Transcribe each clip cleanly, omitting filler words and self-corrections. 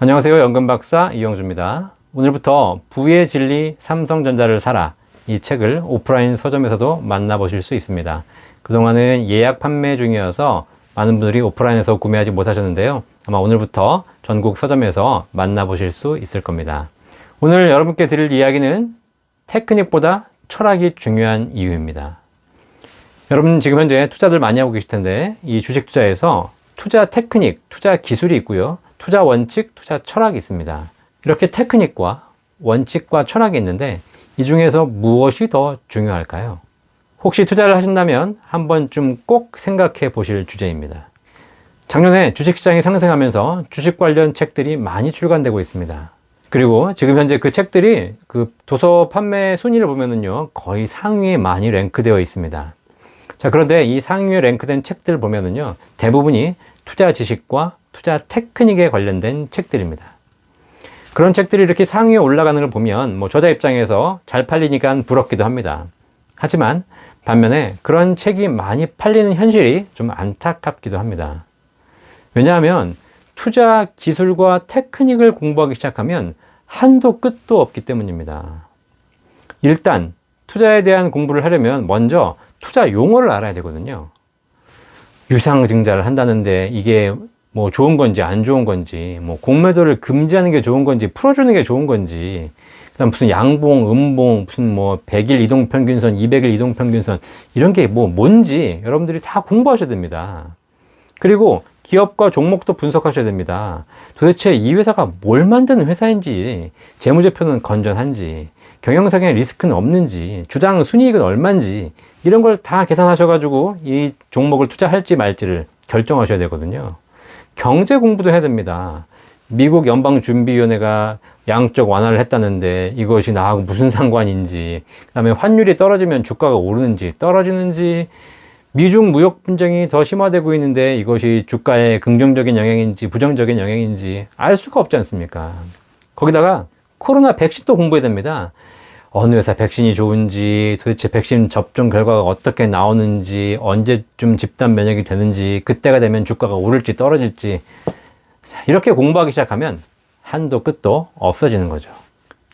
안녕하세요. 연금박사 이영주입니다. 오늘부터 부의 진리 삼성전자를 사라, 이 책을 오프라인 서점에서도 만나보실 수 있습니다. 그동안은 예약 판매 중이어서 많은 분들이 오프라인에서 구매하지 못하셨는데요. 아마 오늘부터 전국 서점에서 만나보실 수 있을 겁니다. 오늘 여러분께 드릴 이야기는 테크닉보다 철학이 중요한 이유입니다. 여러분 지금 현재 투자들 많이 하고 계실 텐데, 이 주식 투자에서 투자 테크닉, 투자 기술이 있고요. 투자 원칙, 투자 철학이 있습니다. 이렇게 테크닉과 원칙과 철학이 있는데, 이 중에서 무엇이 더 중요할까요? 혹시 투자를 하신다면 한 번쯤 꼭 생각해 보실 주제입니다. 작년에 주식시장이 상승하면서 주식 관련 책들이 많이 출간되고 있습니다. 그리고 지금 현재 그 책들이 그 도서 판매 순위를 보면은요, 거의 상위에 많이 랭크되어 있습니다. 자, 그런데 이 상위에 랭크된 책들 보면은요, 대부분이 투자 지식과 투자 테크닉에 관련된 책들입니다. 그런 책들이 이렇게 상위에 올라가는 걸 보면 저자 입장에서 잘 팔리니까 부럽기도 합니다. 하지만 반면에 그런 책이 많이 팔리는 현실이 좀 안타깝기도 합니다. 왜냐하면 투자 기술과 테크닉을 공부하기 시작하면 한도 끝도 없기 때문입니다. 일단 투자에 대한 공부를 하려면 먼저 투자 용어를 알아야 되거든요. 유상증자를 한다는데 이게 좋은 건지 안 좋은 건지, 공매도를 금지하는 게 좋은 건지 풀어주는 게 좋은 건지, 그다음 무슨 양봉, 음봉, 무슨 100일 이동평균선, 200일 이동평균선, 이런 게 뭔지 여러분들이 다 공부하셔야 됩니다. 그리고 기업과 종목도 분석하셔야 됩니다. 도대체 이 회사가 뭘 만드는 회사인지, 재무제표는 건전한지, 경영상의 리스크는 없는지, 주당 순이익은 얼마인지, 이런 걸 다 계산하셔가지고 이 종목을 투자할지 말지를 결정하셔야 되거든요. 경제 공부도 해야 됩니다. 미국 연방준비위원회가 양적 완화를 했다는데 이것이 나하고 무슨 상관인지, 그 다음에 환율이 떨어지면 주가가 오르는지 떨어지는지, 미중 무역 분쟁이 더 심화되고 있는데 이것이 주가에 긍정적인 영향인지 부정적인 영향인지 알 수가 없지 않습니까? 거기다가 코로나 백신도 공부해야 됩니다. 어느 회사 백신이 좋은지, 도대체 백신 접종 결과가 어떻게 나오는지, 언제쯤 집단 면역이 되는지, 그때가 되면 주가가 오를지 떨어질지, 이렇게 공부하기 시작하면 한도 끝도 없어지는 거죠.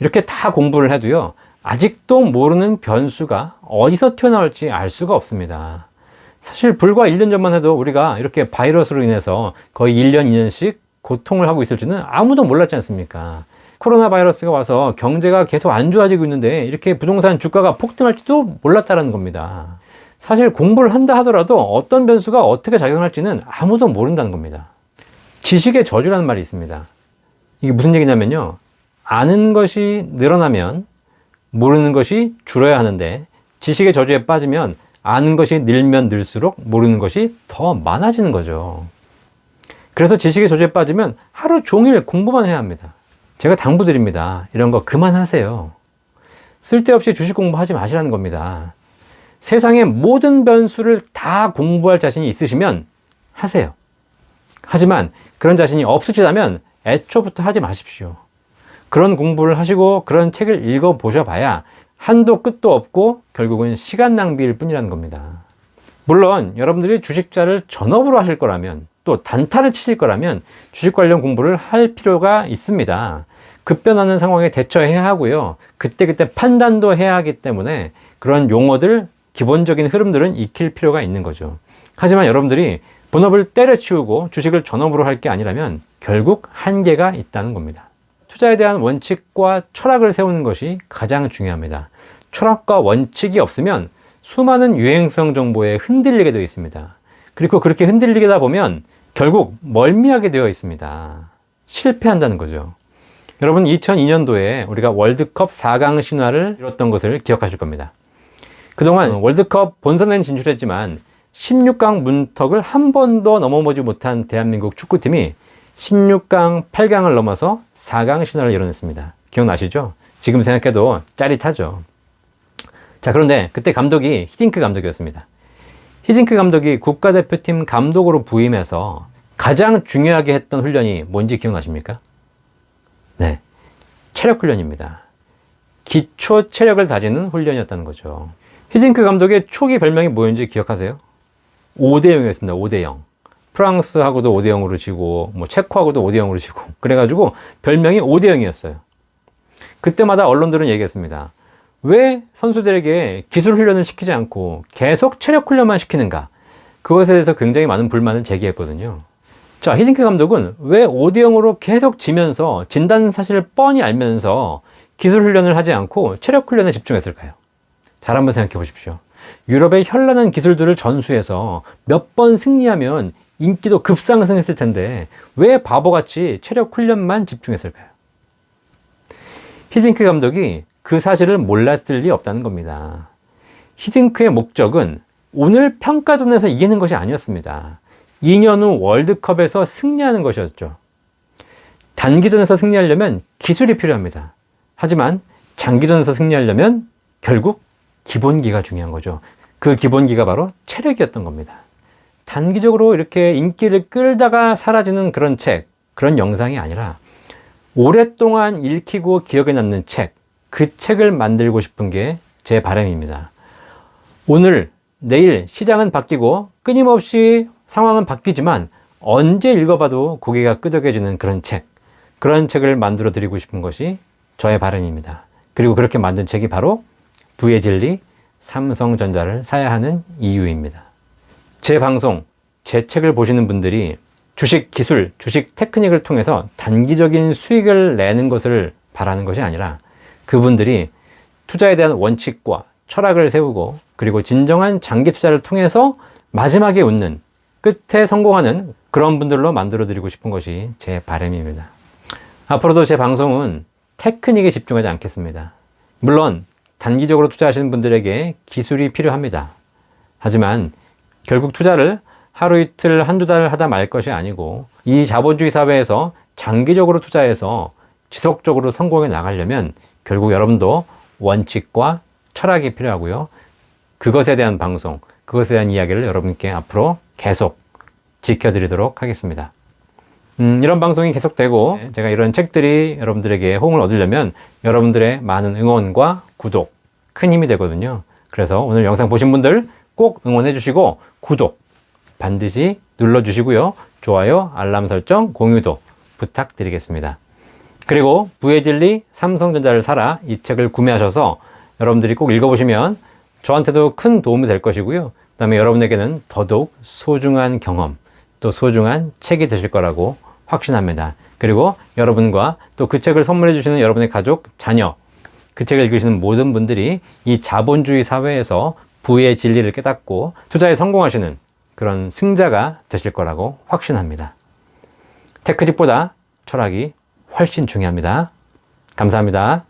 이렇게 다 공부를 해도요, 아직도 모르는 변수가 어디서 튀어나올지 알 수가 없습니다. 사실 불과 1년 전만 해도 우리가 이렇게 바이러스로 인해서 거의 1년, 2년씩 고통을 하고 있을지는 아무도 몰랐지 않습니까? 코로나 바이러스가 와서 경제가 계속 안 좋아지고 있는데 이렇게 부동산 주가가 폭등할지도 몰랐다는 겁니다. 사실 공부를 한다 하더라도 어떤 변수가 어떻게 작용할지는 아무도 모른다는 겁니다. 지식의 저주라는 말이 있습니다. 이게 무슨 얘기냐면요, 아는 것이 늘어나면 모르는 것이 줄어야 하는데, 지식의 저주에 빠지면 아는 것이 늘면 늘수록 모르는 것이 더 많아지는 거죠. 그래서 지식의 저주에 빠지면 하루 종일 공부만 해야 합니다. 제가 당부드립니다. 이런 거 그만하세요. 쓸데없이 주식 공부하지 마시라는 겁니다. 세상의 모든 변수를 다 공부할 자신이 있으시면 하세요. 하지만 그런 자신이 없으시다면 애초부터 하지 마십시오. 그런 공부를 하시고 그런 책을 읽어보셔봐야 한도 끝도 없고 결국은 시간 낭비일 뿐이라는 겁니다. 물론 여러분들이 주식 투자를 전업으로 하실 거라면, 또 단타를 치실 거라면 주식 관련 공부를 할 필요가 있습니다. 급변하는 상황에 대처해야 하고요, 그때그때 판단도 해야 하기 때문에 그런 용어들, 기본적인 흐름들은 익힐 필요가 있는 거죠. 하지만 여러분들이 본업을 때려치우고 주식을 전업으로 할 게 아니라면 결국 한계가 있다는 겁니다. 투자에 대한 원칙과 철학을 세우는 것이 가장 중요합니다. 철학과 원칙이 없으면 수많은 유행성 정보에 흔들리게 되어 있습니다. 그리고 그렇게 흔들리다 보면 결국 멀미하게 되어 있습니다. 실패한다는 거죠. 여러분, 2002년도에 우리가 월드컵 4강 신화를 이뤘던 것을 기억하실 겁니다. 그동안 월드컵 본선에는 진출했지만 16강 문턱을 한 번도 넘어보지 못한 대한민국 축구팀이 16강, 8강을 넘어서 4강 신화를 이뤄냈습니다. 기억나시죠? 지금 생각해도 짜릿하죠. 자, 그런데 그때 감독이 히딩크 감독이었습니다. 히딩크 감독이 국가대표팀 감독으로 부임해서 가장 중요하게 했던 훈련이 뭔지 기억나십니까? 네, 체력 훈련입니다. 기초 체력을 다지는 훈련이었다는 거죠. 히딩크 감독의 초기 별명이 뭐였는지 기억하세요? 5대0이었습니다. 5대0. 프랑스하고도 5대0으로 지고 뭐 체코하고도 5대0으로 지고 그래가지고 별명이 5대0이었어요. 그때마다 언론들은 얘기했습니다. 왜 선수들에게 기술 훈련을 시키지 않고 계속 체력 훈련만 시키는가? 그것에 대해서 굉장히 많은 불만을 제기했거든요. 자, 히딩크 감독은 왜 5대0으로 계속 지면서 진단 사실을 뻔히 알면서 기술 훈련을 하지 않고 체력 훈련에 집중했을까요? 잘 한번 생각해 보십시오. 유럽의 현란한 기술들을 전수해서 몇 번 승리하면 인기도 급상승했을 텐데 왜 바보같이 체력 훈련만 집중했을까요? 히딩크 감독이 그 사실을 몰랐을 리 없다는 겁니다. 히딩크의 목적은 오늘 평가전에서 이기는 것이 아니었습니다. 2년 후 월드컵에서 승리하는 것이었죠. 단기전에서 승리하려면 기술이 필요합니다. 하지만 장기전에서 승리하려면 결국 기본기가 중요한 거죠. 그 기본기가 바로 체력이었던 겁니다. 단기적으로 이렇게 인기를 끌다가 사라지는 그런 책, 그런 영상이 아니라 오랫동안 읽히고 기억에 남는 책, 그 책을 만들고 싶은 게 제 바람입니다. 오늘, 내일 시장은 바뀌고 끊임없이 상황은 바뀌지만 언제 읽어봐도 고개가 끄덕여지는 그런 책을 만들어 드리고 싶은 것이 저의 바람입니다. 그리고 그렇게 만든 책이 바로 부의 진리, 삼성전자를 사야 하는 이유입니다. 제 방송, 제 책을 보시는 분들이 주식 기술, 주식 테크닉을 통해서 단기적인 수익을 내는 것을 바라는 것이 아니라 그분들이 투자에 대한 원칙과 철학을 세우고 그리고 진정한 장기 투자를 통해서 마지막에 웃는, 끝에 성공하는 그런 분들로 만들어 드리고 싶은 것이 제 바람입니다. 앞으로도 제 방송은 테크닉에 집중하지 않겠습니다. 물론 단기적으로 투자하시는 분들에게 기술이 필요합니다. 하지만 결국 투자를 하루 이틀 한두 달 하다 말 것이 아니고 이 자본주의 사회에서 장기적으로 투자해서 지속적으로 성공해 나가려면 결국 여러분도 원칙과 철학이 필요하고요. 그것에 대한 방송, 그것에 대한 이야기를 여러분께 앞으로 계속 지켜드리도록 하겠습니다. 이런 방송이 계속되고 제가 이런 책들이 여러분들에게 호응을 얻으려면 여러분들의 많은 응원과 구독, 큰 힘이 되거든요. 그래서 오늘 영상 보신 분들 꼭 응원해 주시고 구독 반드시 눌러주시고요. 좋아요, 알람 설정, 공유도 부탁드리겠습니다. 그리고 부의 진리, 삼성전자를 사라 이 책을 구매하셔서 여러분들이 꼭 읽어보시면 저한테도 큰 도움이 될 것이고요. 그 다음에 여러분에게는 더더욱 소중한 경험, 또 소중한 책이 되실 거라고 확신합니다. 그리고 여러분과 또 그 책을 선물해 주시는 여러분의 가족, 자녀, 그 책을 읽으시는 모든 분들이 이 자본주의 사회에서 부의 진리를 깨닫고 투자에 성공하시는 그런 승자가 되실 거라고 확신합니다. 테크직보다 철학이 훨씬 중요합니다. 감사합니다.